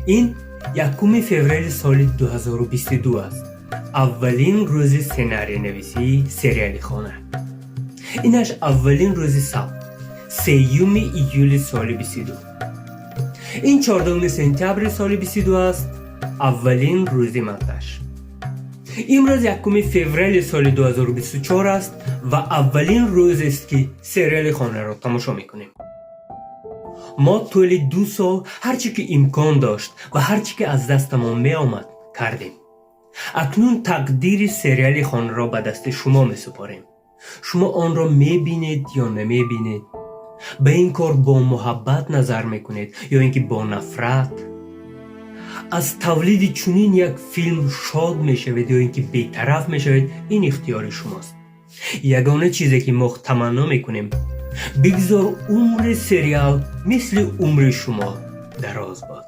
این 1 فوریه سال 2022 است. اولین روز سناریو نویسی سریال خانه. اینش اولین روز ثبت 3 ایول سال 22. این 14 سپتامبر سال 22 است. اولین روز مونتاژ. امروز 1 فوریه سال 2024 است و اولین روز است که سریال خانه را تماشا میکنیم. ما طول 2 سال هرچی که امکان داشت و هرچی که از دستمان می آمد کردیم. اکنون تقدیر سریال خانه را به دست شما می سپاریم. شما آن را می بینید یا نمی بینید؟ به این کار با محبت نظر می کنید یا اینکه با نفرت؟ از تولید چنین یک فیلم شاد می شوید یا اینکه بی‌طرف می شوید؟ این اختیار شماست. یگانه چیزی که ما تمنا می کنیم بگذار عمر سریال مثل عمر شما دراز باد.